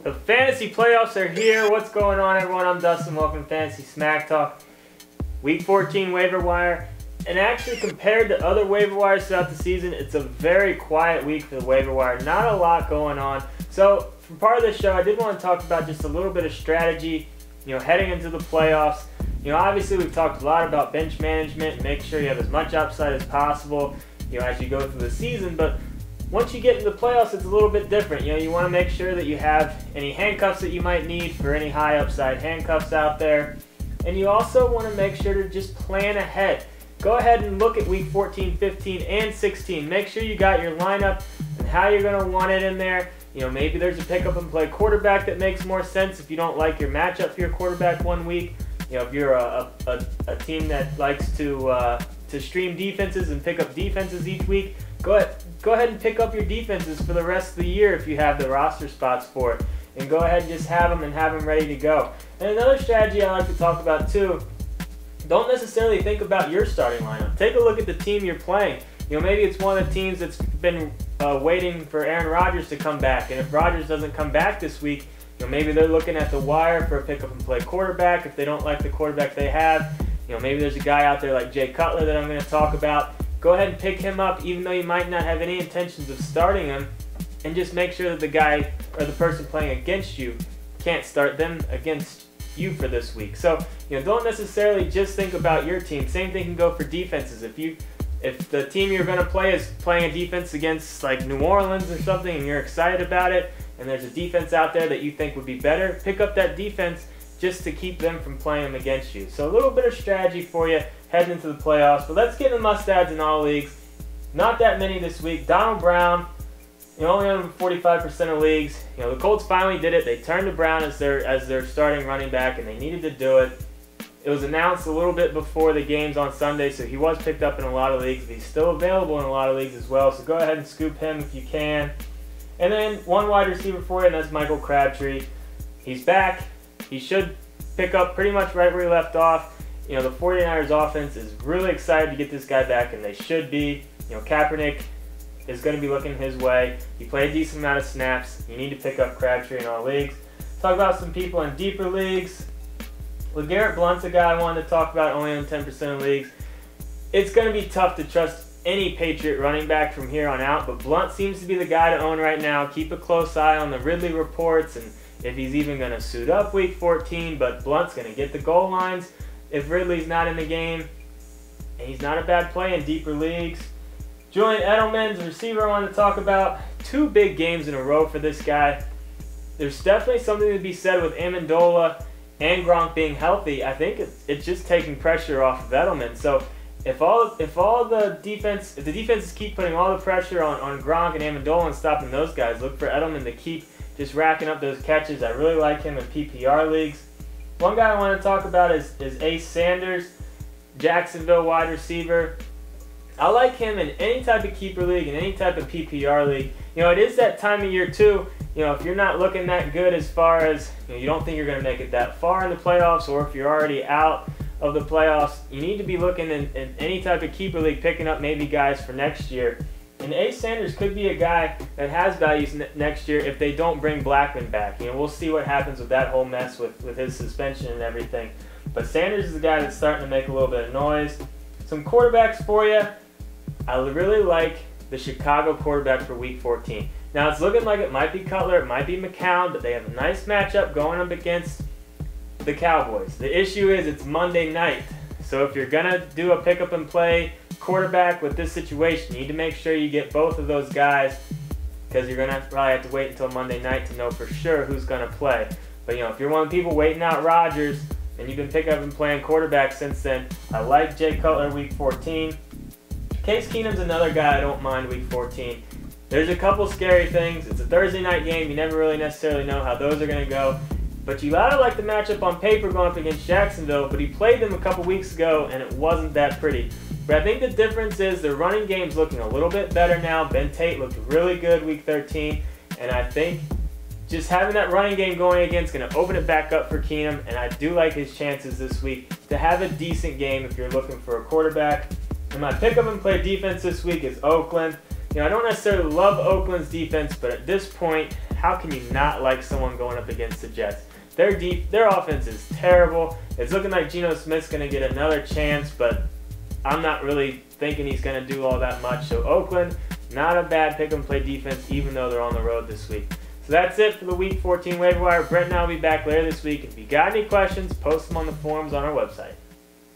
The fantasy playoffs are here. What's going on, everyone? I'm Dustin. Welcome to Fantasy Smack Talk. Week 14 waiver wire. And actually, compared to other waiver wires throughout the season, it's a very quiet week for the waiver wire. Not a lot going on. So, for part of this show, I did want to talk about just a little bit of strategy, heading into the playoffs. Obviously, we've talked a lot about bench management. Make sure you have as much upside as possible, as you go through the season. But once you get into the playoffs, it's a little bit different. You want to make sure that you have any handcuffs that you might need for any high upside handcuffs out there. And you also want to make sure to just plan ahead. Go ahead and look at week 14, 15, and 16. Make sure you got your lineup and how you're going to want it in there. Maybe there's a pick up and play quarterback that makes more sense if you don't like your matchup for your quarterback one week. If you're a team that likes to stream defenses and pick up defenses each week, go ahead and pick up your defenses for the rest of the year if you have the roster spots for it. And go ahead and just have them ready to go. And another strategy I like to talk about too, don't necessarily think about your starting lineup. Take a look at the team you're playing. Maybe it's one of the teams that's been waiting for Aaron Rodgers to come back. And if Rodgers doesn't come back this week, maybe they're looking at the wire for a pick up and play quarterback. If they don't like the quarterback they have, maybe there's a guy out there like Jay Cutler that I'm going to talk about. Go ahead and pick him up even though you might not have any intentions of starting him, and just make sure that the guy or the person playing against you can't start them against you for this week. So, don't necessarily just think about your team. Same thing can go for defenses. If the team you're going to play is playing a defense against like New Orleans or something and you're excited about it, and there's a defense out there that you think would be better, pick up that defense just to keep them from playing them against you. So a little bit of strategy for you heading into the playoffs. But let's get into must-adds in all leagues. Not that many this week. Donald Brown, only on 45% of leagues. The Colts finally did it. They turned to Brown as their starting running back, and they needed to do it. It was announced a little bit before the games on Sunday, so he was picked up in a lot of leagues. But he's still available in a lot of leagues as well, so go ahead and scoop him if you can. And then one wide receiver for you, and that's Michael Crabtree. He's back. He should pick up pretty much right where he left off. The 49ers offense is really excited to get this guy back, and they should be. Kaepernick is going to be looking his way. He played a decent amount of snaps. You need to pick up Crabtree in all leagues. Talk about some people in deeper leagues. LeGarrette Blount's a guy I wanted to talk about, only on 10% of leagues. It's going to be tough to trust any Patriot running back from here on out, but Blount seems to be the guy to own right now. Keep a close eye on the Ridley reports and if he's even going to suit up week 14, but Blount's going to get the goal lines if Ridley's not in the game. And he's not a bad play in deeper leagues. Julian Edelman's a receiver I wanted to talk about. 2 big games in a row for this guy. There's definitely something to be said with Amendola and Gronk being healthy. I think it's just taking pressure off of Edelman. So if the defenses keep putting all the pressure on Gronk and Amendola and stopping those guys, look for Edelman to keep just racking up those catches. I really like him in PPR leagues. One guy I want to talk about is Ace Sanders, Jacksonville wide receiver. I like him in any type of keeper league and any type of PPR league. It is that time of year too. If you're not looking that good as far as you don't think you're going to make it that far in the playoffs, or if you're already out of the playoffs, you need to be looking in any type of keeper league, picking up maybe guys for next year. And Ace Sanders could be a guy that has values next year if they don't bring Blackman back. We'll see what happens with that whole mess with his suspension and everything. But Sanders is the guy that's starting to make a little bit of noise. Some quarterbacks for you. I really like the Chicago quarterback for week 14. Now it's looking like it might be Cutler, it might be McCown, but they have a nice matchup going up against the Cowboys. The issue is it's Monday night. So if you're going to do a pick up and play quarterback with this situation, you need to make sure you get both of those guys, because you're going to probably have to wait until Monday night to know for sure who's going to play. But if you're one of the people waiting out Rodgers and you've been picking up and playing quarterback since then, I like Jay Cutler week 14. Case Keenum's another guy I don't mind week 14. There's a couple scary things. It's a Thursday night game. You never really necessarily know how those are going to go. But you gotta like the matchup on paper going up against Jacksonville, but he played them a couple weeks ago and it wasn't that pretty. But I think the difference is their running game's looking a little bit better now. Ben Tate looked really good week 13, and I think just having that running game going against is going to open it back up for Keenum, and I do like his chances this week to have a decent game if you're looking for a quarterback. And my pick up and play defense this week is Oakland. I don't necessarily love Oakland's defense, but at this point, how can you not like someone going up against the Jets? Their offense is terrible. It's looking like Geno Smith's going to get another chance, but I'm not really thinking he's going to do all that much. So Oakland, not a bad pick-and-play defense, even though they're on the road this week. So that's it for the Week 14 waiver wire. Brent and I will be back later this week. If you got any questions, post them on the forums on our website.